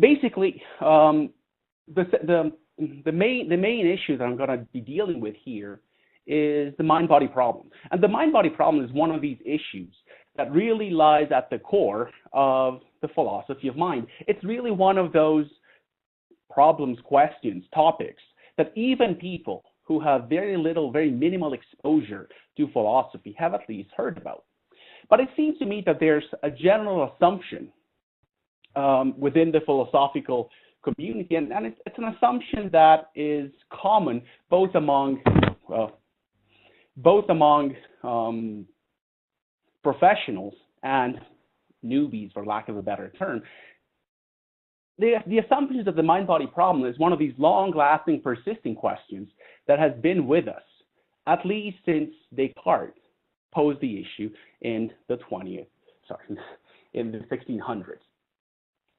Basically, the main issue that I'm going to be dealing with here is the mind-body problem. And the mind-body problem is one of these issues that really lies at the core of the philosophy of mind. It's really one of those problems, questions, topics that even people who have very little, very minimal exposure to philosophy have at least heard about. But it seems to me that there's a general assumption within the philosophical community, and it's an assumption that is common both among professionals and newbies, for lack of a better term. The assumption is that the mind-body problem is one of these long-lasting, persisting questions that has been with us at least since Descartes posed the issue in the 1600s.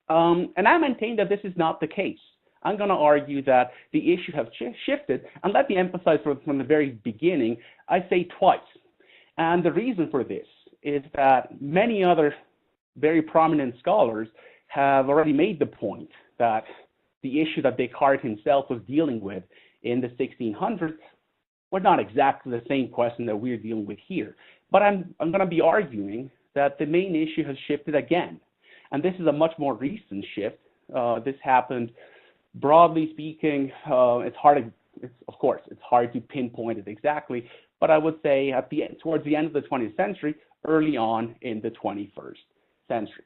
And I maintain that this is not the case. I'm going to argue that the issue has shifted, and let me emphasize from the very beginning, I say twice. And the reason for this is that many other very prominent scholars have already made the point that the issue that Descartes himself was dealing with in the 1600s were not exactly the same question that we're dealing with here. But I'm going to be arguing that the main issue has shifted again. And this is a much more recent shift. This happened, broadly speaking, it's hard to pinpoint it exactly, but I would say towards the end of the 20th century, early on in the 21st century.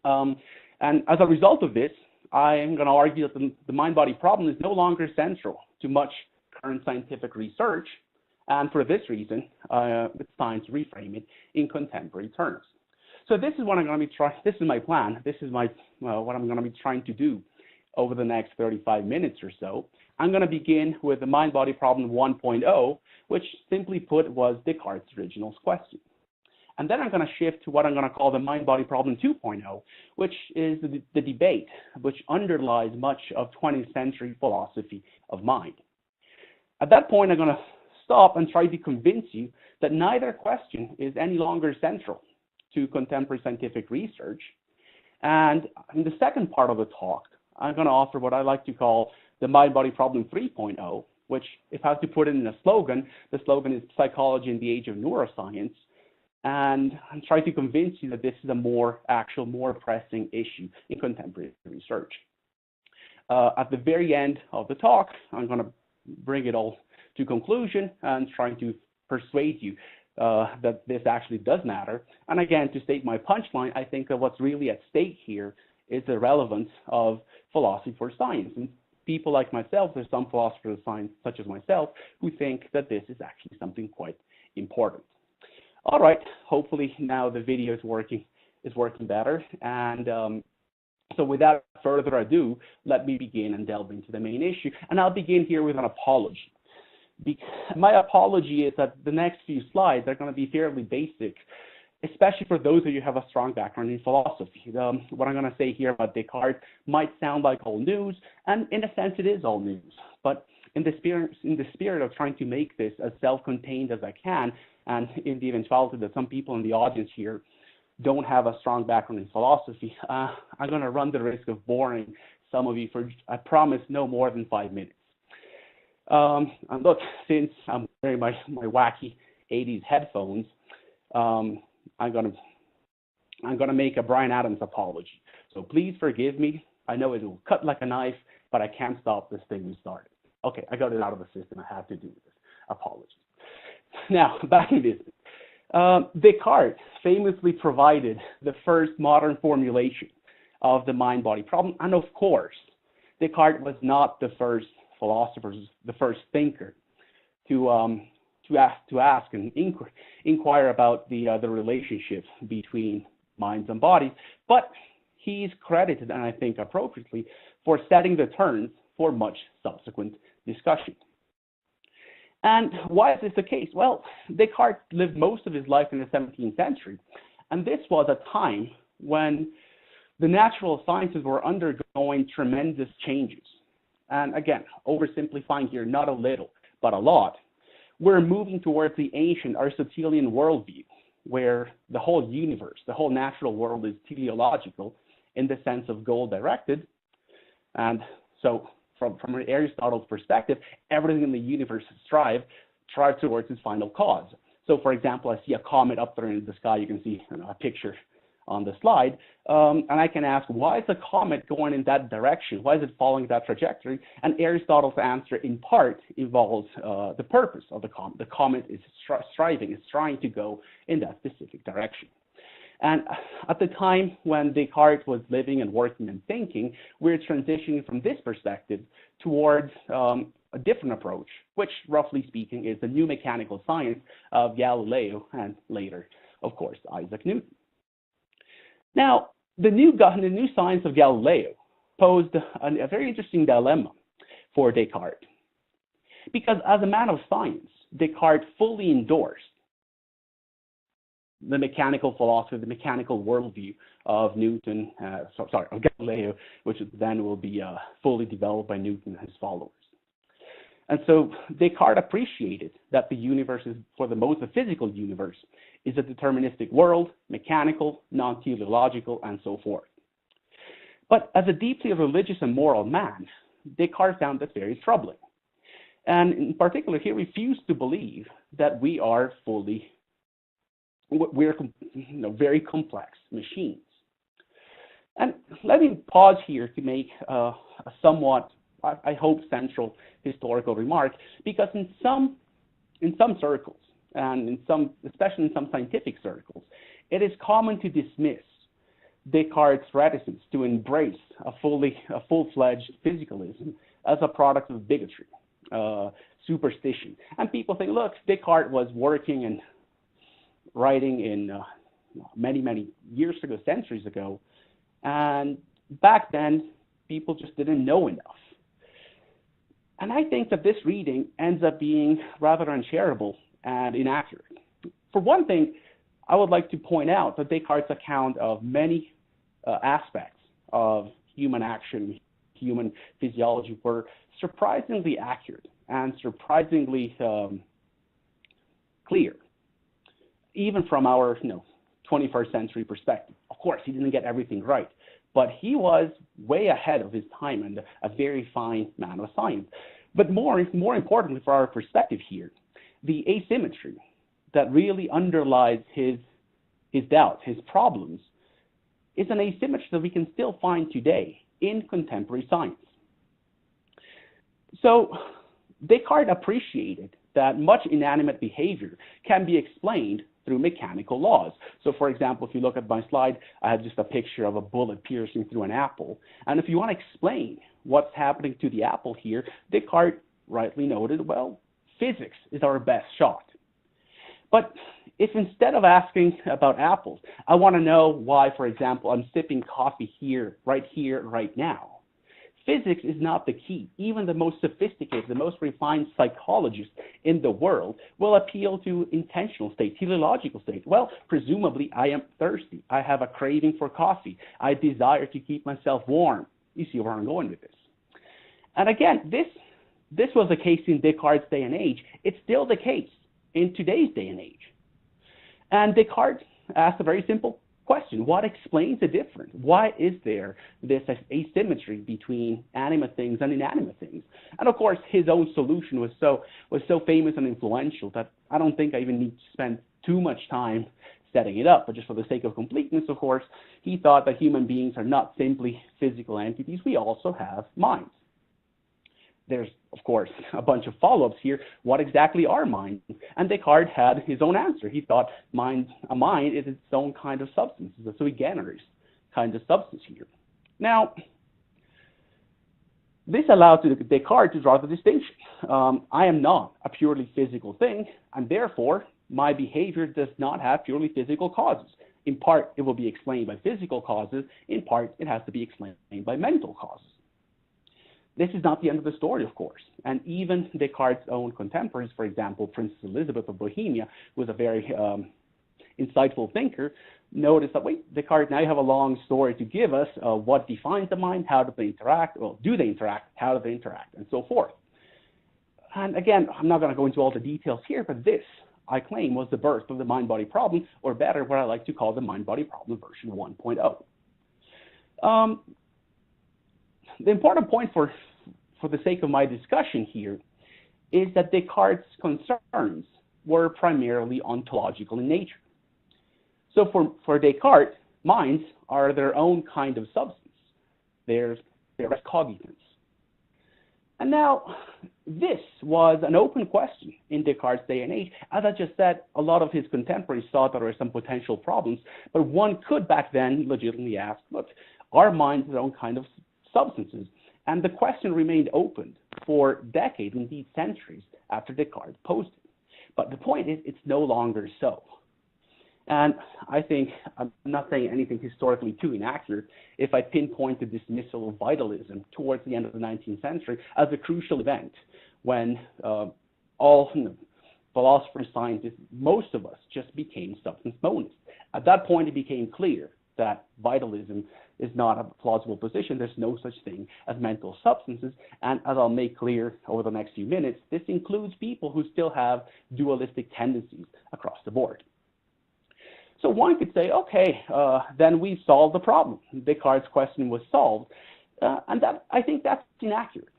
And as a result of this, I am going to argue that the mind-body problem is no longer central to much current scientific research, and for this reason, it's time to reframe it in contemporary terms. So this is what I'm going to be trying. This is my plan. This is what I'm going to be trying to do over the next 35 minutes or so. I'm going to begin with the mind-body problem 1.0, which simply put was Descartes' original question. And then I'm going to shift to what I'm going to call the mind-body problem 2.0, which is the debate which underlies much of 20th century philosophy of mind. At that point, I'm going to stop and try to convince you that neither question is any longer central to contemporary scientific research. And in the second part of the talk, I'm going to offer what I like to call the mind-body problem 3.0, which, if I have to put it in a slogan, the slogan is Psychology in the Age of Neuroscience. And I'm trying to convince you that this is a more pressing issue in contemporary research. At the very end of the talk, I'm going to bring it all to conclusion and trying to persuade you that this actually does matter. And again, to state my punchline, I think that what's really at stake here is the relevance of philosophy for science. And people like myself, there's some philosophers of science, such as myself, who think that this is actually something quite important. All right, hopefully now the video is working better. And so without further ado, let me begin and delve into the main issue. And I'll begin here with an apology. My apology is that the next few slides are going to be fairly basic, especially for those of you who have a strong background in philosophy. What I'm going to say here about Descartes might sound like old news, and in a sense it is old news. But in the spirit of trying to make this as self-contained as I can, and in the eventuality that some people in the audience here don't have a strong background in philosophy, I'm going to run the risk of boring some of you for, I promise, no more than 5 minutes. And look, since I'm wearing my wacky 80s headphones, I'm gonna make a Bryan Adams apology. So please forgive me. I know it will cut like a knife, but I can't stop this thing we started. Okay, I got it out of the system. I had to do this. Apologies. Now, back in business. Descartes famously provided the first modern formulation of the mind-body problem, and of course, Descartes was not the first philosopher, the first thinker to ask and inquire about the relationship between minds and bodies, but he's credited, and I think appropriately, for setting the terms for much subsequent discussion. And why is this the case? Well, Descartes lived most of his life in the 17th century, and this was a time when the natural sciences were undergoing tremendous changes. And again, oversimplifying here, not a little, but a lot. We're moving towards the ancient Aristotelian worldview, where the whole universe, the whole natural world is teleological in the sense of goal-directed. And so from Aristotle's perspective, everything in the universe strives towards its final cause. So for example, I see a comet up there in the sky. You can see a picture on the slide. And I can ask, why is the comet going in that direction? Why is it following that trajectory? And Aristotle's answer in part involves the purpose of the comet. The comet is striving, is trying to go in that specific direction. And at the time when Descartes was living and working and thinking, we're transitioning from this perspective towards a different approach, which roughly speaking is the new mechanical science of Galileo and later, of course, Isaac Newton. Now, the new science of Galileo posed a very interesting dilemma for Descartes. Because as a man of science, Descartes fully endorsed the mechanical philosophy, the mechanical worldview of of Galileo, which then will be fully developed by Newton and his followers. And so Descartes appreciated that the universe is, for the most, the physical universe is a deterministic world, mechanical, non-teleological, and so forth. But as a deeply religious and moral man, Descartes found this very troubling. And in particular, he refused to believe that we are we're very complex machines. And let me pause here to make a somewhat, I hope, central historical remark, because in some circles, and especially in some scientific circles, it is common to dismiss Descartes' reticence to embrace a full-fledged physicalism as a product of bigotry, superstition. And people think, look, Descartes was working and writing in many, many years ago, centuries ago, and back then, people just didn't know enough. And I think that this reading ends up being rather unshareable and inaccurate. For one thing, I would like to point out that Descartes' account of many aspects of human action, human physiology, were surprisingly accurate and surprisingly clear, even from our 21st century perspective. Of course, he didn't get everything right, but he was way ahead of his time and a very fine man of science. But more importantly for our perspective here, the asymmetry that really underlies his doubts, his problems, is an asymmetry that we can still find today in contemporary science. So Descartes appreciated that much inanimate behavior can be explained through mechanical laws. So for example, if you look at my slide, I have just a picture of a bullet piercing through an apple. And if you want to explain what's happening to the apple here, Descartes rightly noted, well, physics is our best shot. But if instead of asking about apples, I want to know why, for example, I'm sipping coffee here, right now, physics is not the key. Even the most sophisticated, the most refined psychologists in the world will appeal to intentional state, teleological state. Well, presumably I am thirsty. I have a craving for coffee. I desire to keep myself warm. You see where I'm going with this. And again, this was the case in Descartes' day and age. It's still the case in today's day and age. And Descartes asked a very simple question: what explains the difference? Why is there this asymmetry between animate things and inanimate things? And of course, his own solution was so famous and influential that I don't think I even need to spend too much time setting it up. But just for the sake of completeness, of course, he thought that human beings are not simply physical entities. We also have minds. There's, of course, a bunch of follow-ups here. What exactly are minds? And Descartes had his own answer. He thought a mind is its own kind of substance. It's a sui generis kind of substance here. Now, this allows Descartes to draw the distinction. I am not a purely physical thing, and therefore, my behavior does not have purely physical causes. In part, it will be explained by physical causes. In part, it has to be explained by mental causes. This is not the end of the story, of course. And even Descartes' own contemporaries, for example, Princess Elizabeth of Bohemia, who was a very insightful thinker, noticed that, wait, Descartes, now you have a long story to give us. What defines the mind? How do they interact? Well, do they interact? How do they interact? And so forth. And again, I'm not going to go into all the details here, but this, I claim, was the birth of the mind-body problem, or better, what I like to call the mind-body problem version 1.0. The important point for the sake of my discussion here is that Descartes' concerns were primarily ontological in nature. So for Descartes, minds are their own kind of substance. They're res cogitans. And now, this was an open question in Descartes' day and age. As I just said, a lot of his contemporaries thought that there were some potential problems, but one could back then legitimately ask, look, are minds their own kind of substances? And the question remained open for decades, indeed centuries, after Descartes posed it. But the point is, it's no longer so. And I think I'm not saying anything historically too inaccurate if I pinpoint the dismissal of vitalism towards the end of the 19th century as a crucial event when all philosophers, scientists, most of us just became substance monists. At that point, it became clear that vitalism is not a plausible position. There's no such thing as mental substances. And as I'll make clear over the next few minutes, this includes people who still have dualistic tendencies across the board. So one could say, okay, then we've solved the problem. Descartes' question was solved. And that, I think that's inaccurate.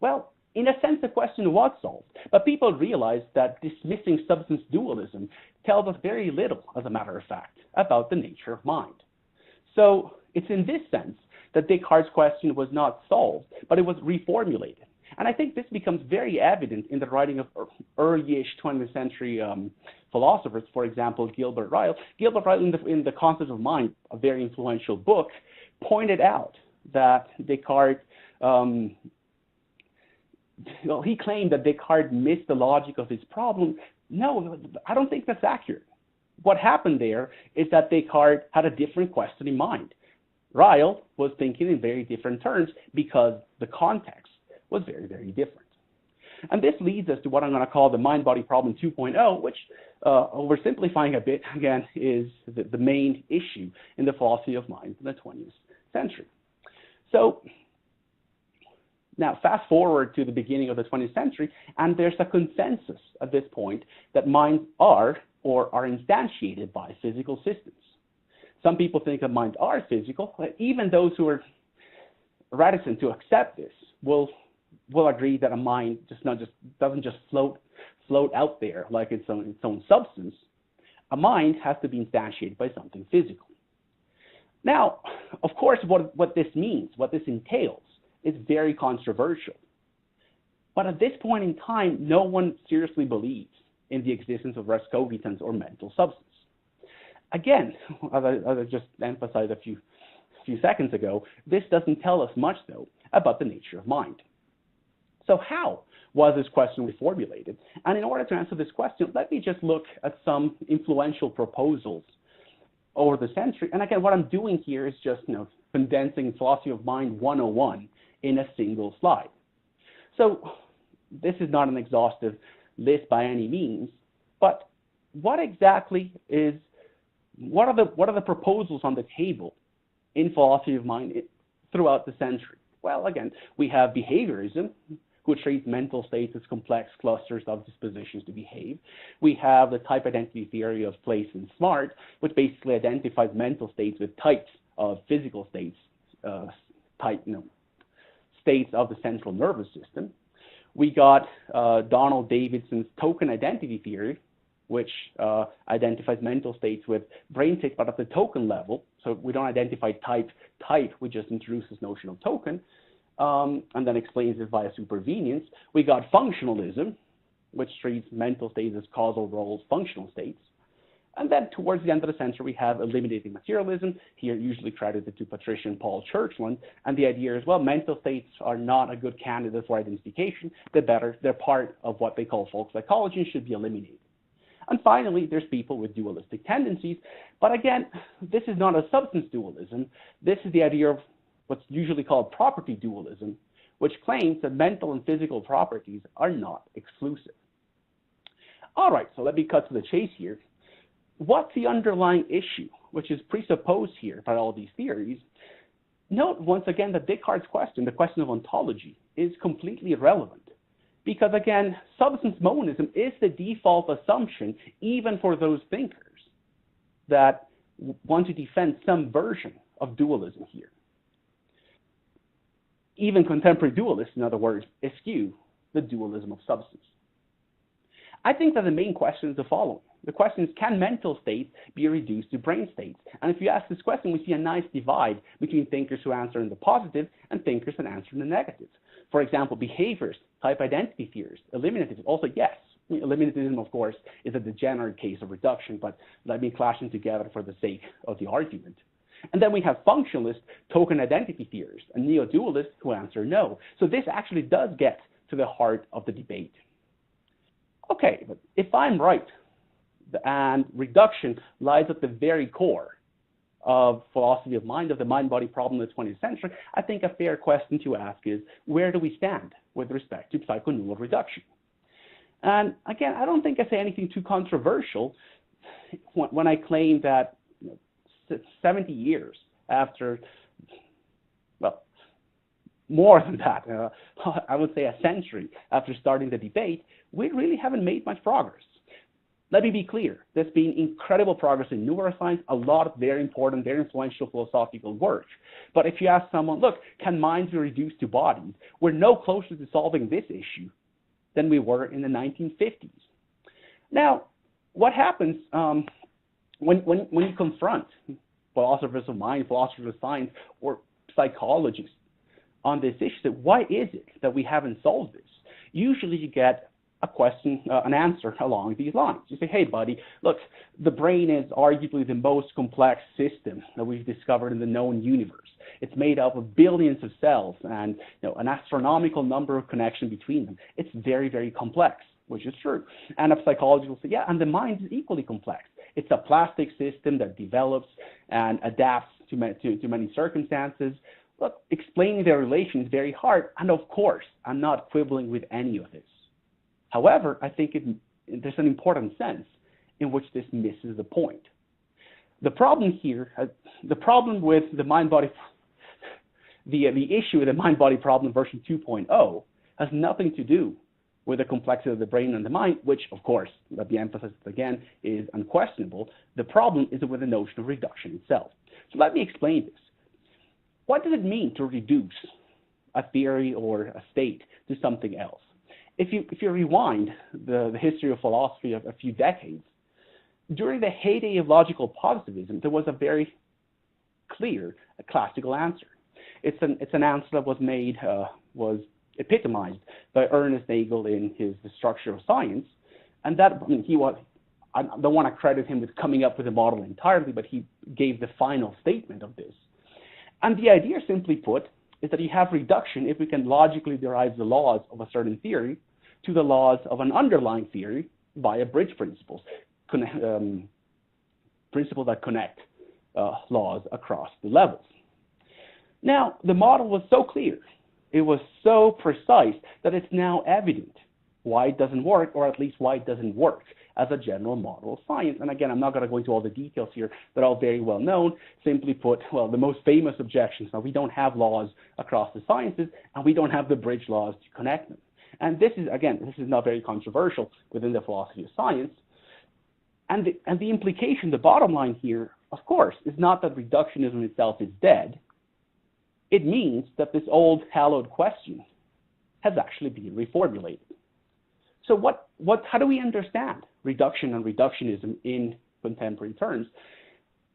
Well, in a sense, the question was solved. But people realized that dismissing substance dualism tells us very little, as a matter of fact, about the nature of mind. So it's in this sense that Descartes' question was not solved, but it was reformulated. And I think this becomes very evident in the writing of early-ish 20th century philosophers, for example, Gilbert Ryle. Gilbert Ryle, in The Concept of Mind, a very influential book, pointed out that Descartes, he claimed that Descartes missed the logic of his problem. No, I don't think that's accurate. What happened there is that Descartes had a different question in mind. Ryle was thinking in very different terms because the context was very, very different. And this leads us to what I'm going to call the mind-body problem 2.0, which, oversimplifying a bit, again, is the main issue in the philosophy of mind in the 20th century. So now, fast forward to the beginning of the 20th century, and there's a consensus at this point that minds are or are instantiated by physical systems. Some people think that minds are physical, but even those who are reticent to accept this will agree that a mind doesn't just float out there like its own substance. A mind has to be instantiated by something physical. Now, of course, what this means, what this entails, is very controversial. But at this point in time, no one seriously believes in the existence of res cogitans or mental substance. Again, as I just emphasized a few seconds ago, this doesn't tell us much, though, about the nature of mind. So how was this question reformulated? And in order to answer this question, let me just look at some influential proposals over the century. And again, what I'm doing here is just condensing philosophy of mind 101 in a single slide. So this is not an exhaustive list by any means, but what are the proposals on the table in philosophy of mind throughout the century? Well, again, we have behaviorism, who treats mental states as complex clusters of dispositions to behave. We have the type identity theory of place and smart, which basically identifies mental states with types of physical states, states of the central nervous system. We got Donald Davidson's token identity theory, which identifies mental states with brain states, but at the token level. So we don't identify type, we just introduce this notion of token, and then explains it via supervenience. We got functionalism, which treats mental states as causal roles, functional states. And then towards the end of the century, we have eliminating materialism, here usually credited to patrician Paul Churchland, and the idea is, well, mental states are not a good candidate for identification. They're part of what they call folk psychology and should be eliminated. And finally, there's people with dualistic tendencies. But again, this is not a substance dualism. This is the idea of what's usually called property dualism, which claims that mental and physical properties are not exclusive. All right, so let me cut to the chase here. What's the underlying issue, which is presupposed here by all these theories? Note once again that Descartes' question, the question of ontology, is completely irrelevant. Because again, substance monism is the default assumption even for those thinkers that want to defend some version of dualism here. Even contemporary dualists, in other words, eschew the dualism of substance. I think that the main question is the following. The question is, can mental states be reduced to brain states? And if you ask this question, we see a nice divide between thinkers who answer in the positive and thinkers that answer in the negative. For example, behaviors, type identity theorists, eliminativism, also yes. Eliminativism, of course, is a degenerate case of reduction, but let me clash them together for the sake of the argument. And then we have functionalist token identity theorists and neo-dualists who answer no. So this actually does get to the heart of the debate. Okay, but if I'm right, and reduction lies at the very core of philosophy of mind, of the mind-body problem of the 20th century, I think a fair question to ask is, where do we stand with respect to psychoneural reduction? And again, I don't think I say anything too controversial when I claim that 70 years after, well, more than that, I would say a century after starting the debate, we really haven't made much progress. Let me be clear, there's been incredible progress in neuroscience, a lot of very important, very influential philosophical work. But if you ask someone, look, can minds be reduced to bodies? We're no closer to solving this issue than we were in the 1950s. Now, what happens when you confront philosophers of mind, philosophers of science, or psychologists on this issue, that why is it that we haven't solved this? Usually you get a question, an answer along these lines. You say, hey, buddy, look, the brain is arguably the most complex system that we've discovered in the known universe. It's made up of billions of cells and an astronomical number of connections between them. It's very, very complex, which is true. And a psychologist will say, yeah, and the mind is equally complex. It's a plastic system that develops and adapts to many circumstances. Look, explaining their relation is very hard. And of course, I'm not quibbling with any of this. However, I think there's an important sense in which this misses the point. The problem here, the problem with the mind-body, the issue with the mind-body problem version 2.0 has nothing to do with the complexity of the brain and the mind, which, of course, let me emphasize again, is unquestionable. The problem is with the notion of reduction itself. So let me explain this. What does it mean to reduce a theory or a state to something else? If you rewind the history of philosophy of a few decades, during the heyday of logical positivism, there was a very clear classical answer. It's an answer that was made, was epitomized by Ernest Nagel in his The Structure of Science, and that, I don't want to credit him with coming up with the model entirely, but he gave the final statement of this. And the idea, simply put, is that you have reduction if we can logically derive the laws of a certain theory to the laws of an underlying theory via bridge principles, principles that connect laws across the levels. Now, the model was so clear, it was so precise that it's now evident why it doesn't work, or at least why it doesn't work as a general model of science. And again, I'm not going to go into all the details here. They're all very well known. Simply put, well, the most famous objections are we don't have laws across the sciences, and we don't have the bridge laws to connect them. And this is, again, this is not very controversial within the philosophy of science. And the implication, the bottom line here, of course, is not that reductionism itself is dead. It means that this old hallowed question has actually been reformulated. So how do we understand reduction and reductionism in contemporary terms?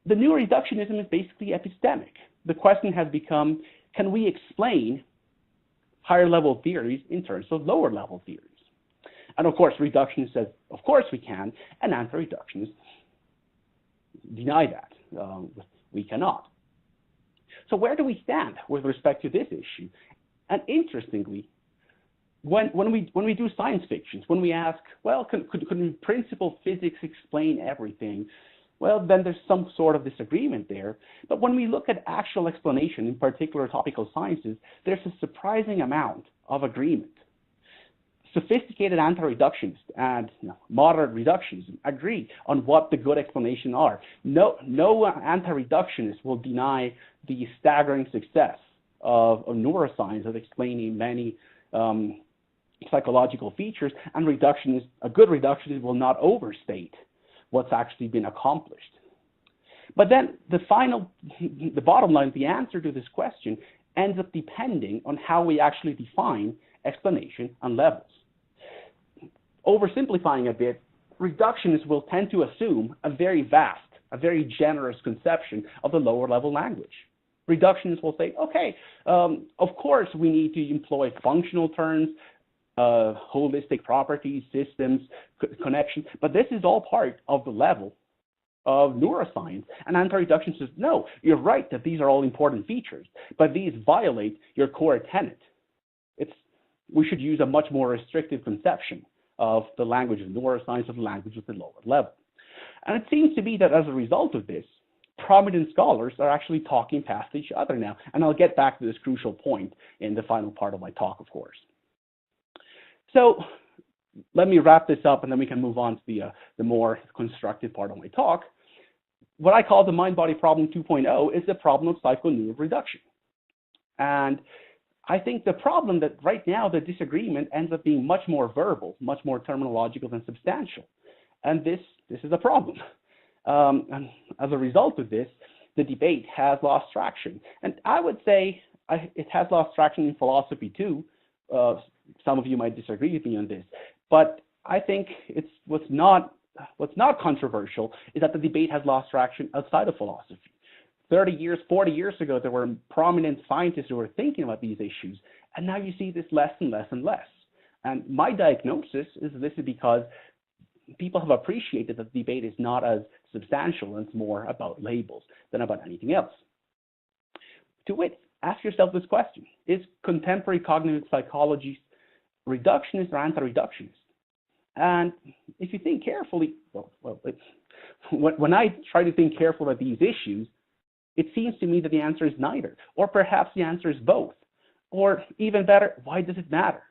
The new reductionism is basically epistemic. The question has become, can we explain higher level theories in terms of lower level theories? And of course, reductionists says, of course we can, and anti-reductionists deny that. We cannot. So where do we stand with respect to this issue? And interestingly, when we do science fictions, when we ask, well, could principal physics explain everything? well, then there's some sort of disagreement there. But when we look at actual explanation, in particular topical sciences, there's a surprising amount of agreement. Sophisticated anti-reductionists and moderate reductionists agree on what the good explanations are. No anti-reductionist will deny the staggering success of neuroscience of explaining many psychological features, and a good reductionist will not overstate what's actually been accomplished. But then the bottom line, the answer to this question ends up depending on how we actually define explanation and levels. Oversimplifying a bit, reductionists will tend to assume a very vast, a very generous conception of the lower level language. Reductionists will say, okay, of course we need to employ functional terms, holistic properties, systems, connections, but this is all part of the level of neuroscience. And anti-reductionists says, no, you're right that these are all important features, but these violate your core tenet. We should use a much more restrictive conception of the language of neuroscience, of the language of the lower level. And it seems to be that as a result of this, prominent scholars are actually talking past each other now. And I'll get back to this crucial point in the final part of my talk, of course. So let me wrap this up, and then we can move on to the more constructive part of my talk. What I call the mind-body problem 2.0 is the problem of psychoneural reduction. And I think the problem that right now the disagreement ends up being much more verbal, much more terminological than substantial. And this is a problem. And as a result of this, the debate has lost traction. And I would say it has lost traction in philosophy too. Some of you might disagree with me on this, but I think what's not controversial is that the debate has lost traction outside of philosophy. 30 years, 40 years ago, there were prominent scientists who were thinking about these issues, and now you see this less and less and less. And my diagnosis is this is because people have appreciated that the debate is not as substantial and it's more about labels than about anything else. To wit, ask yourself this question: is contemporary cognitive psychology reductionist or anti-reductionist? And if you think carefully, when I try to think carefully about these issues, it seems to me that the answer is neither, or perhaps the answer is both, or even better, why does it matter?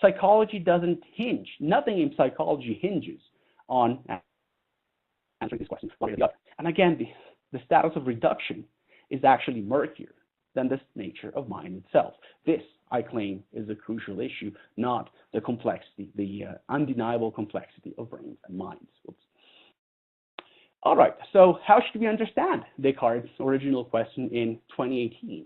Psychology doesn't hinge. Nothing in psychology hinges on answering this question one way or the other. And again, the status of reduction is actually murkier than the nature of mind itself. This, I claim, is a crucial issue, not the complexity, the undeniable complexity of brains and minds. Oops. All right, so how should we understand Descartes' original question in 2018?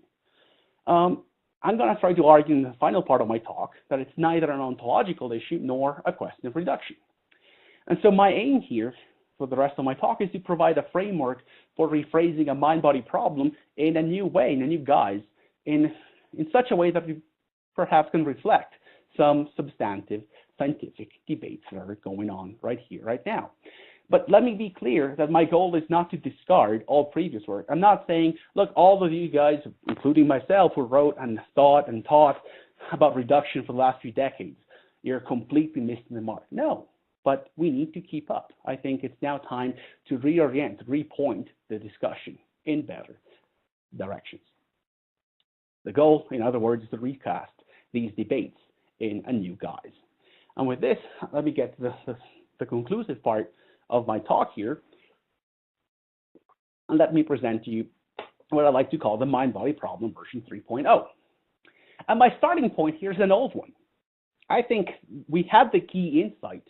I'm going to try to argue in the final part of my talk that it's neither an ontological issue nor a question of reduction. And so my aim here for the rest of my talk is to provide a framework for rephrasing a mind-body problem in a new way, in a new guise, in such a way that we perhaps can reflect some substantive scientific debates that are going on right here, right now. But let me be clear that my goal is not to discard all previous work. I'm not saying, look, all of you guys, including myself, who wrote and thought and taught about reduction for the last few decades, you're completely missing the mark. No, but we need to keep up. I think it's now time to reorient, repoint the discussion in better directions. The goal, in other words, is to recast these debates in a new guise. And with this, let me get to the conclusive part of my talk here, and let me present to you what I like to call the mind-body problem version 3.0. And my starting point here is an old one. I think we had the key insight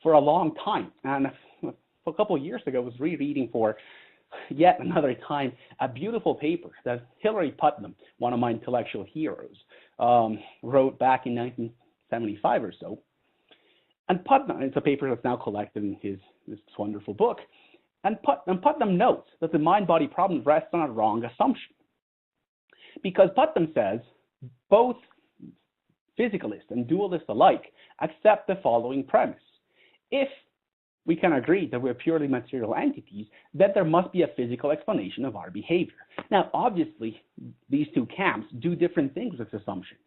for a long time, and a couple of years ago I was rereading for yet another time a beautiful paper that Hilary Putnam, one of my intellectual heroes, wrote back in 1975 or so. And Putnam, it's a paper that's now collected in this wonderful book. And Putnam notes that the mind-body problem rests on a wrong assumption. Because Putnam says both physicalists and dualists alike accept the following premise. If we can agree that we're purely material entities, then there must be a physical explanation of our behavior. Now, obviously, these two camps do different things with this assumption.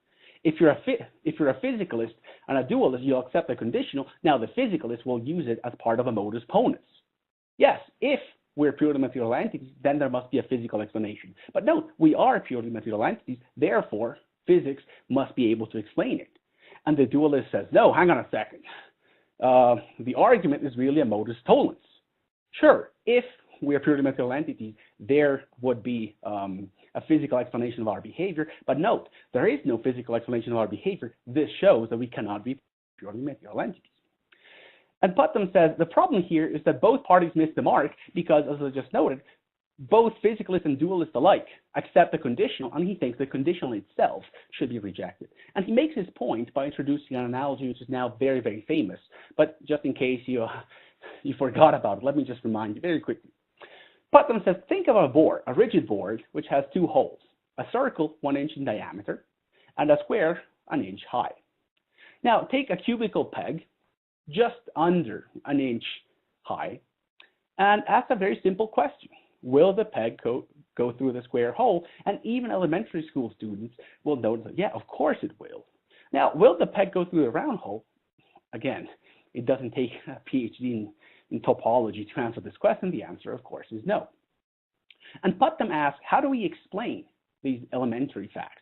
If you're a physicalist and a dualist, you'll accept the conditional. Now, the physicalist will use it as part of a modus ponens. yes, if we're purely material entities, then there must be a physical explanation. But no, we are purely material entities, therefore physics must be able to explain it. And the dualist says, no, hang on a second. The argument is really a modus tollens. Sure, if we are purely material entities, there would be a physical explanation of our behavior. But note, there is no physical explanation of our behavior. This shows that we cannot be purely material entities. And Putnam says the problem here is that both parties miss the mark because, as I just noted, both physicalists and dualists alike accept the conditional, and he thinks the conditional itself should be rejected. And he makes his point by introducing an analogy which is now very, very famous. But just in case you forgot about it, let me just remind you very quickly. Putnam says, think of a board, a rigid board, which has two holes, a circle 1 inch in diameter and a square 1 inch high. Now take a cubical peg just under 1 inch high and ask a very simple question. Will the peg go through the square hole? And even elementary school students will notice that, yeah, of course it will. Now, will the peg go through the round hole? Again, it doesn't take a PhD in topology to answer this question. The answer, of course, is no. And Putnam asks, how do we explain these elementary facts?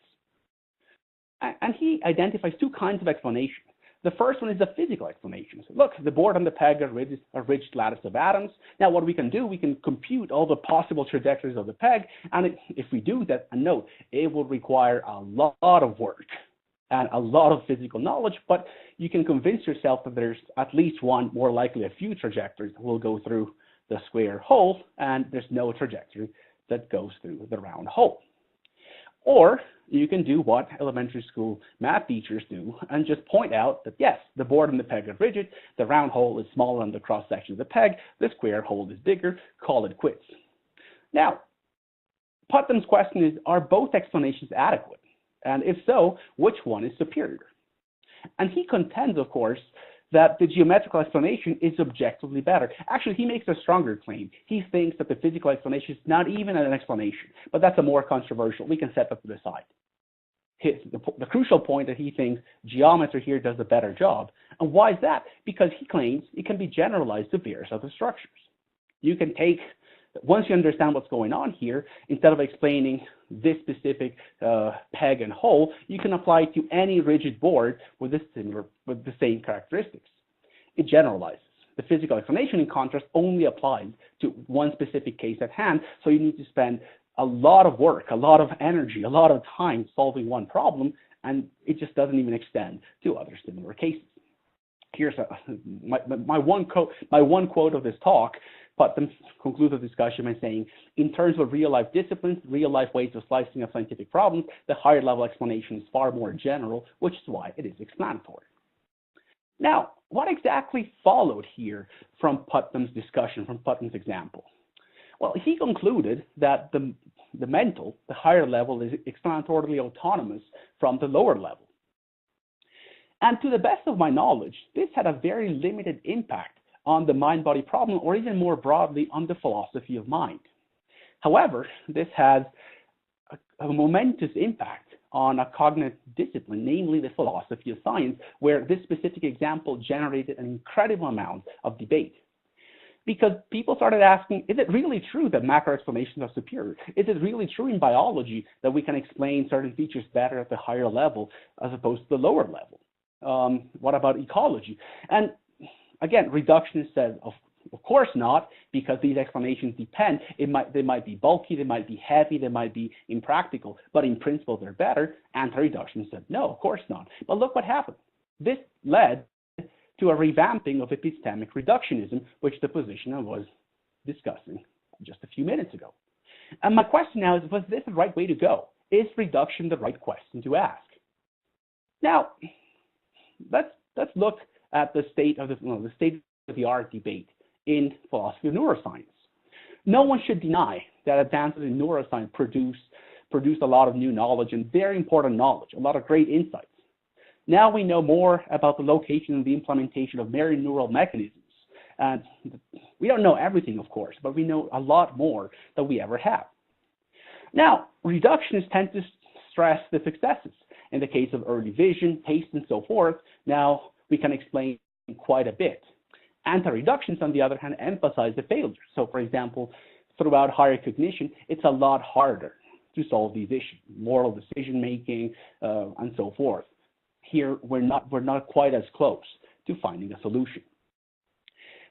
And he identifies two kinds of explanations. The first one is the physical explanation. So look, the board and the peg are a rigid lattice of atoms. Now what we can do, we can compute all the possible trajectories of the peg, and if we do that, and note, it will require a lot of work and a lot of physical knowledge, but you can convince yourself that there's at least one, more likely a few trajectories that will go through the square hole, and there's no trajectory that goes through the round hole. Or you can do what elementary school math teachers do and just point out that, yes, the board and the peg are rigid, the round hole is smaller than the cross-section of the peg, the square hole is bigger, call it quits. Now, Putnam's question is, are both explanations adequate? And if so, which one is superior? And he contends, of course, that the geometrical explanation is objectively better. Actually, he makes a stronger claim. He thinks that the physical explanation is not even an explanation, but that's a more controversial. We can set that to the side. The crucial point that he thinks geometry here does a better job. And why is that? Because he claims it can be generalized to various other structures. You can take, once you understand what's going on here, instead of explaining this specific peg and hole, you can apply it to any rigid board with the same characteristics. It generalizes. The physical explanation, in contrast, only applies to one specific case at hand, so you need to spend a lot of work, a lot of energy, a lot of time solving one problem, and it just doesn't even extend to other similar cases. Here's my one quote of this talk. Putnam concludes the discussion by saying, in terms of real-life disciplines, real-life ways of slicing of scientific problems, the higher-level explanation is far more general, which is why it is explanatory. Now, what exactly followed here from Putnam's discussion, from Putnam's example? Well, he concluded that the mental, the higher level, is explanatorily autonomous from the lower level. And to the best of my knowledge, this had a very limited impact on the mind-body problem, or even more broadly, on the philosophy of mind. However, this has a momentous impact on a cognitive discipline, namely the philosophy of science, where this specific example generated an incredible amount of debate. Because people started asking, is it really true that macro explanations are superior? Is it really true in biology that we can explain certain features better at the higher level as opposed to the lower level? What about ecology? And again, reductionist says, of course not, because these explanations depend. They might be bulky, they might be heavy, they might be impractical, but in principle they're better. Anti-reductionist said, no, of course not. But look what happened. This led to a revamping of epistemic reductionism, which the positioner was discussing just a few minutes ago. And my question now is, was this the right way to go? Is reduction the right question to ask? Now, let's look at the state of the art debate in philosophy of neuroscience. No one should deny that advances in neuroscience produce a lot of new knowledge and very important knowledge, a lot of great insights. Now we know more about the location and the implementation of myriad neural mechanisms. And we don't know everything, of course, but we know a lot more than we ever have. Now, reductionists tend to stress the successes. In the case of early vision, taste, and so forth, now we can explain quite a bit. Anti-reductions, on the other hand, emphasize the failure. So, for example, throughout higher cognition, it's a lot harder to solve these issues, moral decision-making, and so forth. Here, we're not quite as close to finding a solution.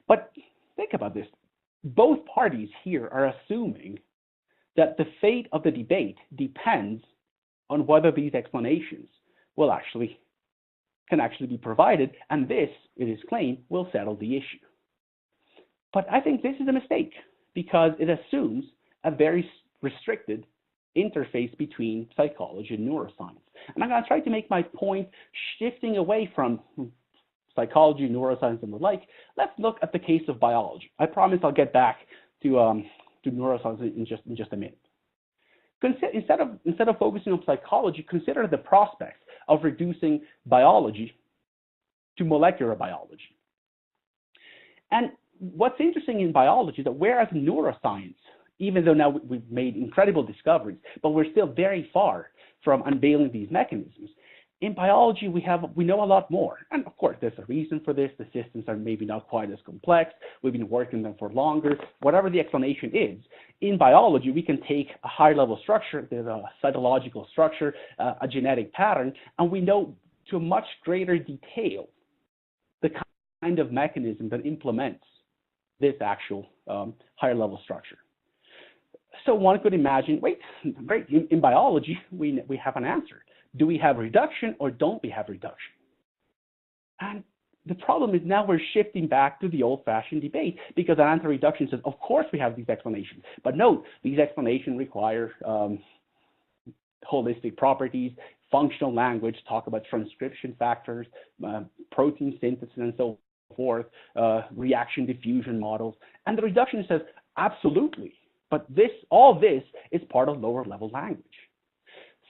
But think about this. Both parties here are assuming that the fate of the debate depends on whether these explanations can actually be provided, and this, it is claimed, will settle the issue. But I think this is a mistake because it assumes a very restricted interface between psychology and neuroscience. And I'm going to try to make my point shifting away from psychology, neuroscience, and the like. Let's look at the case of biology. I promise I'll get back to neuroscience in just a minute. Instead of focusing on psychology, consider the prospects of reducing biology to molecular biology. And what's interesting in biology is that whereas in neuroscience, even though now we've made incredible discoveries, but we're still very far from unveiling these mechanisms, in biology, we know a lot more. And of course, there's a reason for this. The systems are maybe not quite as complex. We've been working them for longer. Whatever the explanation is, in biology, we can take a high-level structure, there's a cytological structure, a genetic pattern, and we know to a much greater detail the kind of mechanism that implements this actual higher-level structure. So one could imagine, wait, great, in biology, we have an answer. Do we have reduction or don't we have reduction? And the problem is now we're shifting back to the old-fashioned debate because an anti-reduction says, of course we have these explanations. But note, these explanations require holistic properties, functional language, talk about transcription factors, protein synthesis, and so forth, reaction diffusion models. And the reduction says, absolutely. But all this is part of lower-level language.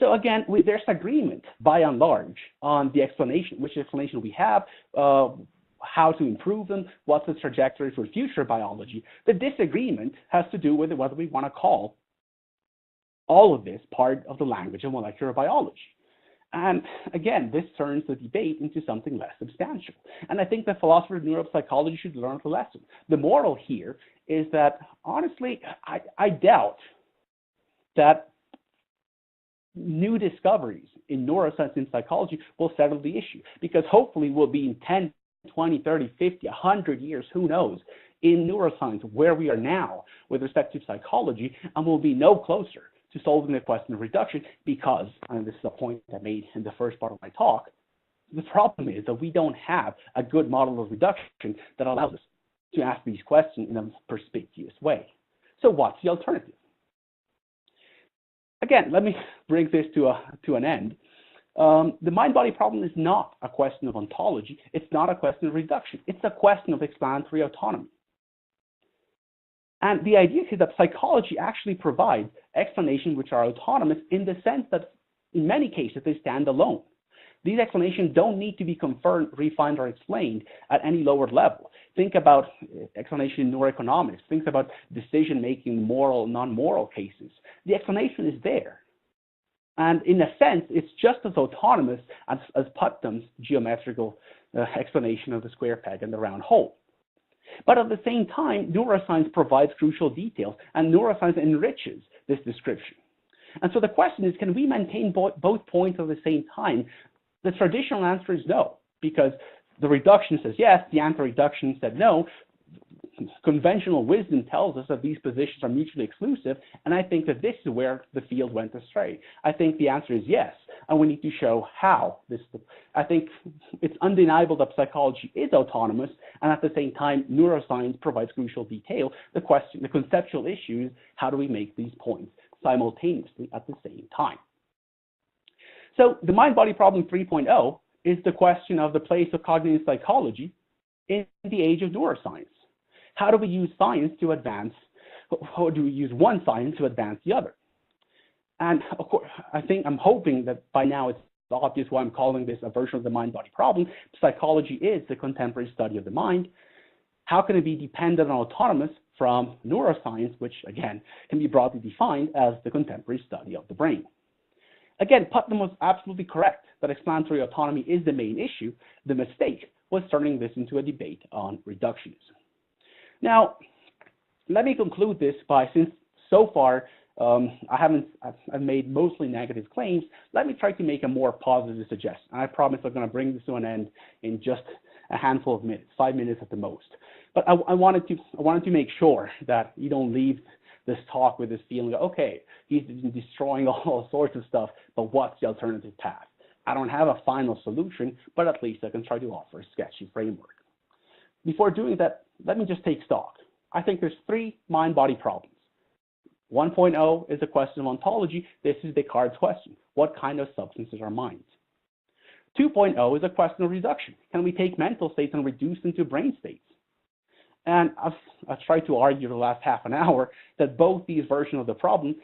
So again, there's agreement, by and large, on the explanation, which explanation we have, how to improve them, what's the trajectory for future biology. The disagreement has to do with whether we want to call all of this part of the language of molecular biology. And again, this turns the debate into something less substantial. And I think the philosophers of neuropsychology should learn the lesson. The moral here is that, honestly, I doubt that new discoveries in neuroscience and psychology will settle the issue, because hopefully we'll be in 10, 20, 30, 50, 100 years, who knows, in neuroscience where we are now with respect to psychology, and we'll be no closer to solving the question of reduction because, and this is a point I made in the first part of my talk, the problem is that we don't have a good model of reduction that allows us to ask these questions in a perspicuous way. So what's the alternative? Again, let me bring this to an end. The mind-body problem is not a question of ontology. It's not a question of reduction. It's a question of explanatory autonomy. And the idea is that psychology actually provides explanations which are autonomous in the sense that in many cases they stand alone. These explanations don't need to be confirmed, refined, or explained at any lower level. Think about explanation in neuroeconomics. Think about decision-making, moral, non-moral cases. The explanation is there. And in a sense, it's just as autonomous as Putnam's geometrical explanation of the square peg and the round hole. But at the same time, neuroscience provides crucial details, and neuroscience enriches this description. And so the question is, can we maintain both points at the same time? The traditional answer is no, because the reduction says yes, the anti-reduction said no. Conventional wisdom tells us that these positions are mutually exclusive, and I think that this is where the field went astray. I think the answer is yes, and we need to show how this. I think it's undeniable that psychology is autonomous, and at the same time, neuroscience provides crucial detail. The question, the conceptual issue is, how do we make these points simultaneously at the same time? So the mind-body problem 3.0 is the question of the place of cognitive psychology in the age of neuroscience. How do we use science to advance, or do we use one science to advance the other? And of course, I'm hoping that by now it's obvious why I'm calling this a version of the mind-body problem. Psychology is the contemporary study of the mind. How can it be dependent and autonomous from neuroscience, which again can be broadly defined as the contemporary study of the brain? Again, Putnam was absolutely correct that explanatory autonomy is the main issue. The mistake was turning this into a debate on reductionism. Now, let me conclude this by, since so far I've made mostly negative claims, let me try to make a more positive suggestion. I promise I'm going to bring this to an end in just a handful of minutes, 5 minutes at the most. But I wanted to make sure that you don't leave this talk with this feeling of, okay, he's destroying all sorts of stuff, but what's the alternative path? I don't have a final solution, but at least I can try to offer a sketchy framework. Before doing that, let me just take stock. I think there's 3 mind-body problems. 1.0 is a question of ontology. This is Descartes' question. What kind of substances are minds? 2.0 is a question of reduction. Can we take mental states and reduce them to brain states? And I've tried to argue the last half an hour that both these versions of the problem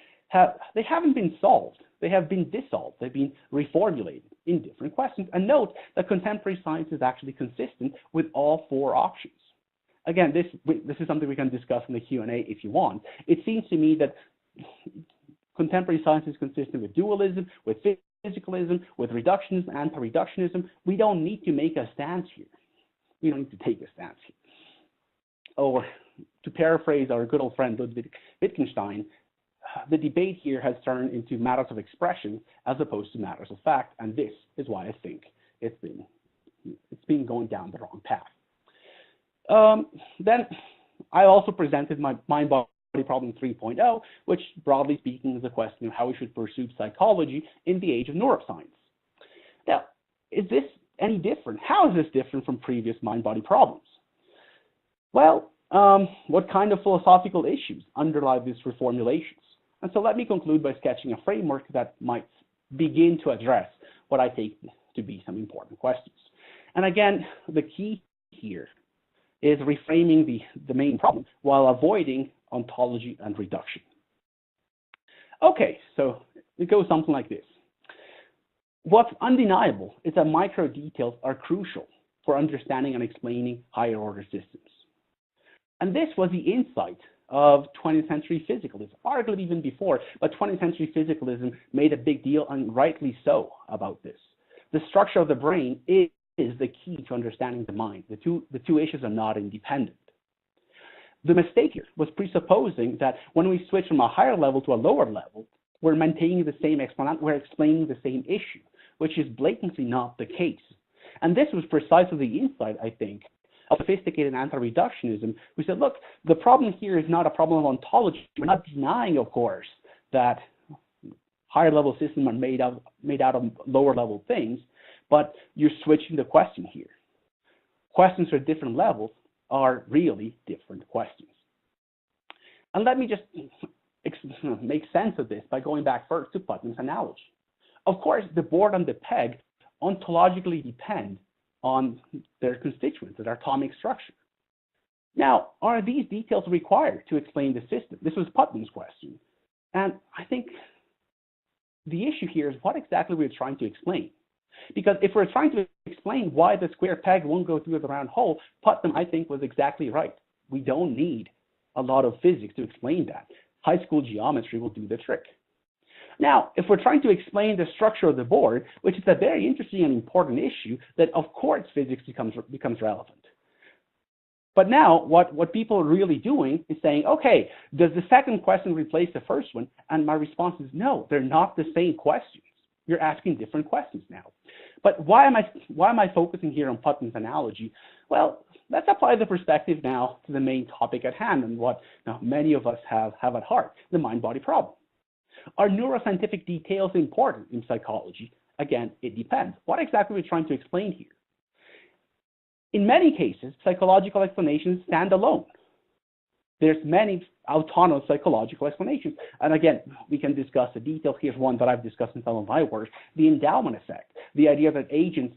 they haven't been solved. They have been dissolved. They've been reformulated in different questions. And note that contemporary science is actually consistent with all 4 options. Again, this is something we can discuss in the Q&A if you want. It seems to me that contemporary science is consistent with dualism, with physicalism, with reductionism, anti-reductionism. We don't need to make a stance here. We don't need to take a stance here. Or to paraphrase our good old friend Ludwig Wittgenstein, the debate here has turned into matters of expression as opposed to matters of fact, and this is why I think it's been going down the wrong path. Then I also presented my mind-body problem 3.0, which broadly speaking is a question of how we should pursue psychology in the age of neuroscience. Now, is this any different? How is this different from previous mind-body problems? Well, what kind of philosophical issues underlie these reformulations? And so let me conclude by sketching a framework that might begin to address what I take to be some important questions. And again, the key here is reframing the main problem while avoiding ontology and reduction. Okay, so it goes something like this. What's undeniable is that micro details are crucial for understanding and explaining higher order systems. And this was the insight of 20th century physicalism, arguably even before, but 20th century physicalism made a big deal, and rightly so, about this. The structure of the brain is the key to understanding the mind. The two issues are not independent. The mistake here was presupposing that when we switch from a higher level to a lower level, we're maintaining the same explanation, we're explaining the same issue, which is blatantly not the case. And this was precisely the insight, I think, of sophisticated anti-reductionism, who said, look, the problem here is not a problem of ontology. We're not denying, of course, that higher level systems are made out of lower level things, but you're switching the question here. Questions at different levels are really different questions. And let me just make sense of this by going back first to Putnam's analogy. Of course, the board and the peg ontologically depend on their constituents, their atomic structure. Now, are these details required to explain the system? This was Putnam's question. And I think the issue here is what exactly we're trying to explain. Because if we're trying to explain why the square peg won't go through the round hole, Putnam, I think, was exactly right. We don't need a lot of physics to explain that. High school geometry will do the trick. Now, if we're trying to explain the structure of the board, which is a very interesting and important issue, then of course physics becomes relevant. But now, what people are really doing is saying, okay, does the second question replace the first one? And my response is no, they're not the same questions. You're asking different questions now. But why am I focusing here on Putnam's analogy? Well, let's apply the perspective now to the main topic at hand and what many of us have at heart, the mind-body problem. Are neuroscientific details important in psychology? Again, it depends. What exactly are we trying to explain here? In many cases, psychological explanations stand alone. There's many autonomous psychological explanations. And again, we can discuss the details. Here's one that I've discussed in some of my work, the endowment effect, the idea that agents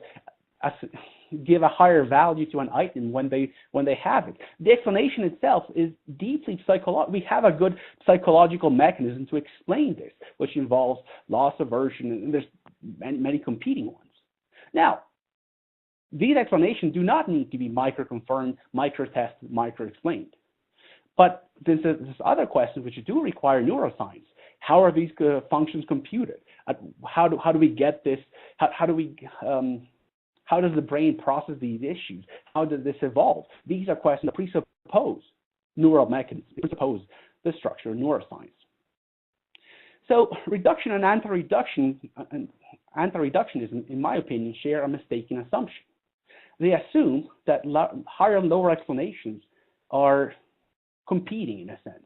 give a higher value to an item when they have it. The explanation itself is deeply psychological. We have a good psychological mechanism to explain this, which involves loss aversion, and there's many competing ones. Now, these explanations do not need to be micro-confirmed, micro-tested, micro-explained. But there's other questions which do require neuroscience. How are these functions computed? How do we get this? How do we How does the brain process these issues? How does this evolve? These are questions that presuppose neural mechanisms, presuppose the structure of neuroscience. So reduction and anti-reductionism, in my opinion, share a mistaken assumption. They assume that higher and lower explanations are competing in a sense.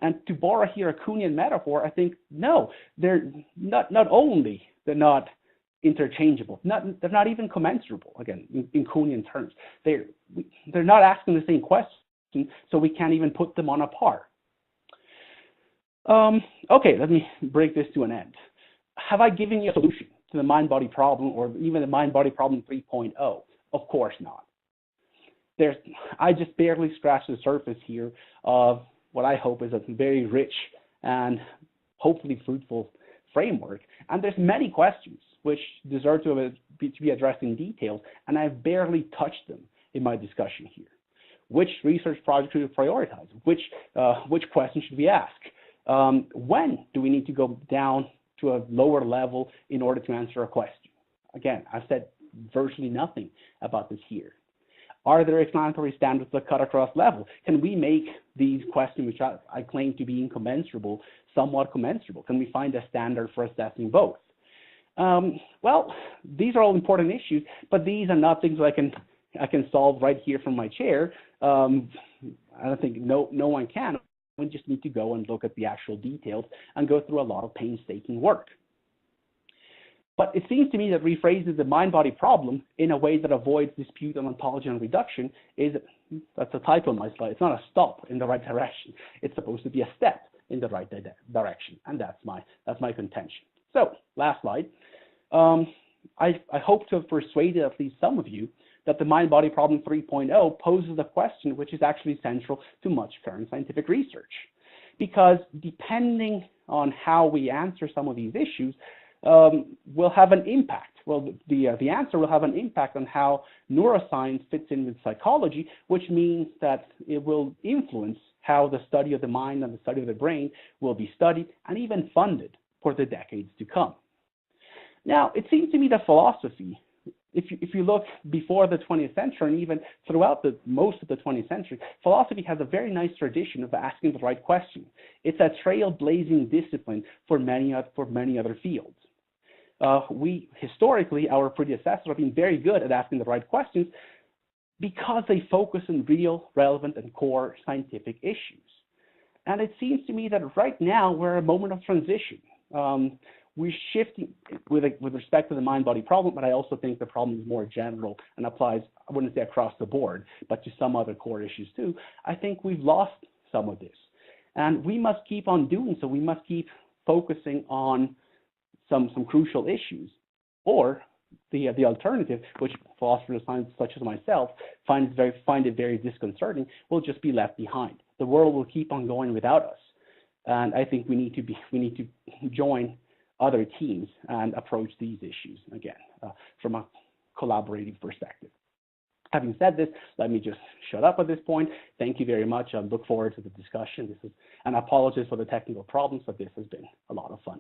And to borrow here a Kuhnian metaphor, I think, no, they're not only they're not interchangeable, they're not even commensurable, again, in Kuhnian terms. They're not asking the same question, so we can't even put them on a par. Okay, let me break this to an end. Have I given you a solution to the mind-body problem or even the mind-body problem 3.0? Of course not. I just barely scratched the surface here of what I hope is a very rich and hopefully fruitful framework. And there's many questions which deserve to be addressed in detail, and I've barely touched them in my discussion here. Which research project should we prioritize? Which questions should we ask? When do we need to go down to a lower level in order to answer a question? Again, I've said virtually nothing about this here. Are there explanatory standards that cut across level? Can we make these questions, which I claim to be incommensurable, somewhat commensurable? Can we find a standard for assessing both? Well, these are all important issues, but these are not things that I can solve right here from my chair. I don't think no one can. We just need to go and look at the actual details and go through a lot of painstaking work. But it seems to me that rephrasing the mind-body problem in a way that avoids dispute on ontology and reduction that's a typo on my slide. It's not a stop in the right direction. It's supposed to be a step in the right direction, and that's my contention. So, last slide. I hope to have persuaded at least some of you that the mind-body problem 3.0 poses a question which is actually central to much current scientific research. Because depending on how we answer some of these issues, will have an impact. Well, the answer will have an impact on how neuroscience fits in with psychology, which means that it will influence how the study of the mind and the study of the brain will be studied and even funded for the decades to come. Now, it seems to me that philosophy, if you look before the 20th century and even throughout most of the 20th century, philosophy has a very nice tradition of asking the right question. It's a trailblazing discipline for many other fields. Historically, our predecessors have been very good at asking the right questions because they focus on real, relevant, and core scientific issues. And it seems to me that right now we're at a moment of transition. We're shifting with respect to the mind-body problem, but I also think the problem is more general and applies, I wouldn't say across the board, but to some other core issues too. I think we've lost some of this. And we must keep on doing so. We must keep focusing on some crucial issues. Or the alternative, which philosophers of science such as myself find it very disconcerting, will just be left behind. The world will keep on going without us. And I think we need to join other teams and approach these issues again from a collaborative perspective. Having said this, let me just shut up at this point. Thank you very much. I look forward to the discussion. And apologies for the technical problems, but this has been a lot of fun.